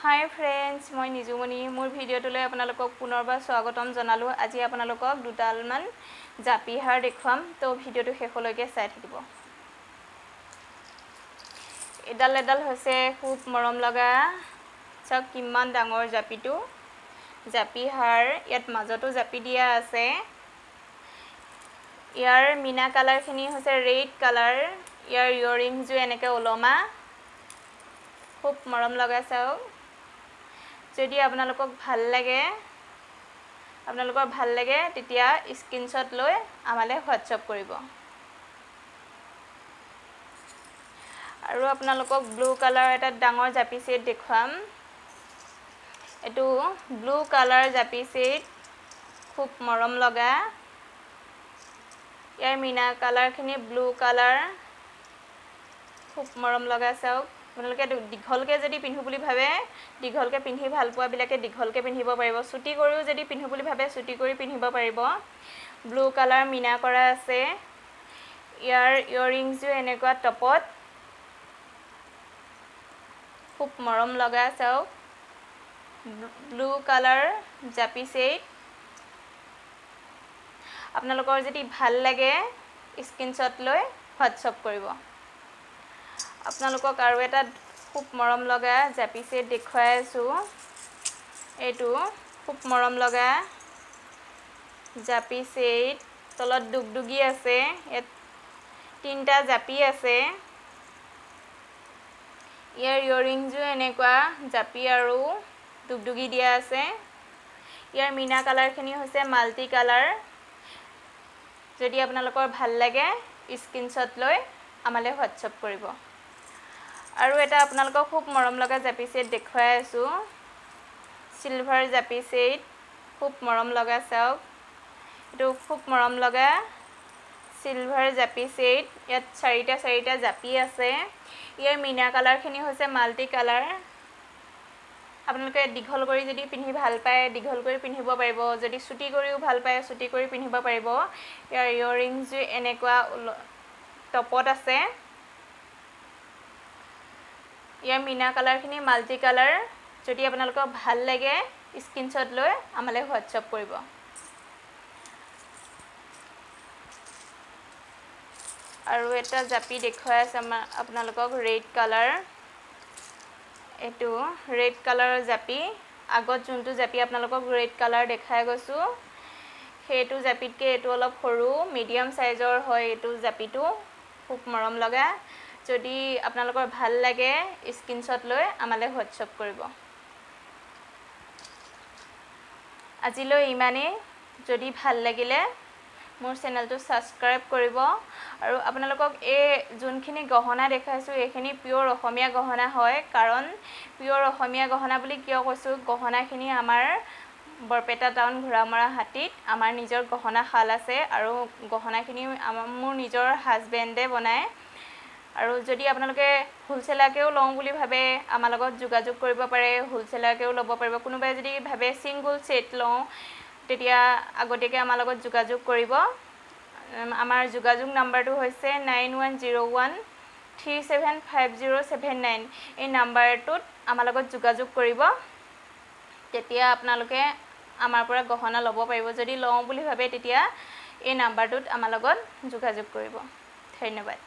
Hi friends, मैं निजुमणि मोर भिडिओटले आपनालोকক पुनरबार स्वागतम जनालो। আজি आपनालोকক दुटालमान জাপিহাৰ দেখুৱাম, তো ভিডিওটো শেষলৈকে চাই থাকিব। এডাল এডাল হৈছে খুব মৰম লগা চাওক কিমান ডাঙৰ জাপিটো। জাপিহাৰ ইয়াত মাজতো জাপি দিয়া আছে। ইয়াৰ মিনা কালাৰখিনি হৈছে ৰেড কালাৰ। ইয়াৰ ইয়াৰিংজো এনেকৈ ওলমা খুব মৰম লগা চাওক। যদি আপোনালোকক ভাল লাগে তেতিয়া স্ক্ৰিনশ্বট লৈ আমালে হোৱাটছআপ কৰিব। আৰু আপোনালোকক ব্লু কালাৰ এটা ডাঙৰ জাপি সেট দেখুৱাম। এটো ব্লু কালাৰ জাপি সেট খুব মৰম লগা। ইয়াৰ মিনা কালাৰখিনি ব্লু কালাৰ খুব মৰম লগা চাওক। আপোনালোকে দীঘলকে যদি পিন্ধু বুলি ভাবে দীঘলকে পিন্ধি ভাল পোৱা বিলাকে দীঘলকে পিন্ধিব পাৰিব। ছুটি কৰিও যদি পিন্ধু বুলি ভাবে ছুটি কৰি পিন্ধিব পাৰিব। ব্লু কালাৰ মিনা কৰা আছে। ইয়াৰ ইয়াৰিংজো এনেকুৱা টপত খুব মৰম লগা চাওক। ব্লু কালাৰ জাপি সেট আপোনালোকৰ যদি ভাল লাগে স্ক্ৰিনশ্বট লৈ হোৱাটছআপ কৰিব। আপোনালোকক আৰু এটা খুব মৰম লগা জাপি সেট দেখুৱাই আছো। এটো খুব মৰম লগা জাপি সেট তলত দুগদুগি আছে। ইয়াত তিনটা জাপি আছে। ইয়াৰ ইয়াৰিংজো এনেকুৱা জাপি আৰু দুগদুগি দিয়া আছে। ইয়াৰ মিনা কালাৰখিনি হৈছে মাল্টি কালাৰ। যদি আপোনালোকৰ ভাল লাগে স্ক্ৰিনশ্বট লৈ আমালে হোৱাটছআপ কৰিব। আৰু এটা আপোনালোকক খুব মৰম লগা জাপি সেট দেখুৱাই আছো। সিলভাৰ জাপি সেট খুব মৰম লগা চাওক। এটো খুব মৰম লগা সিলভাৰ জাপি সেট। ইয়াত চাৰিটা জাপি আছে। ইয়াৰ মিনা কালাৰখিনি হৈছে মাল্টি কালাৰ। আপোনালোকে দীঘল কৰি যদি পিন্ধি ভাল পায় দীঘল কৰি পিন্ধিব পাৰিব। যদি ছুটি কৰিও ভাল পায় ছুটি কৰি পিন্ধিব পাৰিব। ইয়াৰ ইয়াৰিংজো এনেকুৱা টপত আছে। ইয়াৰ মিনা কালাৰখিনি মাল্টি কালাৰ। যদি আপোনালোকক ভাল লাগে স্ক্ৰিনশ্বট লৈ আমালে হোৱাটছআপ কৰিব। আৰু এটা জাপি দেখুৱাই আছে আপোনালোকক ৰেড কালাৰ। এটো ৰেড কালাৰৰ জাপি। আগত যোনটো জাপি আপোনালোকক ৰেড কালাৰ দেখাই গৈছো সেইটো জাপিতকে এটো অলপ সৰু মিডিয়াম সাইজৰ হয়। এটো জাপিটো খুব মৰম লগা। যদি আপোনালোকৰ ভাল লাগে স্ক্ৰিনশ্বট লৈ আমালে হোৱাটছআপ কৰিব। আজিলৈ ইমানেই। যদি ভাল লাগিলে মোৰ চেনেলটো সাবস্ক্ৰাইব কৰিব। আৰু আপোনালোকক এই যোনখিনি গহনা দেখাইছো এইখিনি পিওৰ অসমীয়া গহনা হয়। কাৰণ পিওৰ অসমীয়া গহনা বুলি কিয় কৈছো, গহনাখিনি আমাৰ বৰপেটা টাউন ঘোৰামৰা হাটিত আমাৰ নিজৰ গহনা শাল আছে। আৰু গহনাখিনি মোৰ নিজৰ হাজবেণ্ডে বনায়। আৰু যদি আপোনালোকে হোলসেলাৰকেও লওঁ বুলি ভাবে আমাৰ লগত যোগাযোগ কৰিব পাৰে। হোলসেলাৰকেও ল'ব পাৰিব। কোনোবাই যদি ভাবে সিঙ্গল সেট লওঁ তেতিয়া আগতীয়াকৈ আমাৰ লগত যোগাযোগ কৰিব। আমাৰ যোগাযোগ নাম্বাৰটো হৈছে 9101375079। এই নাম্বাৰটোত আমাৰ লগত যোগাযোগ কৰিব। তেতিয়া আপোনালোকে আমাৰ পৰা গহনা ল'ব পাৰিব। যদি লওঁ বুলি ভাবে তেতিয়া এই নাম্বাৰটোত আমাৰ লগত যোগাযোগ কৰিব। ধন্যবাদ।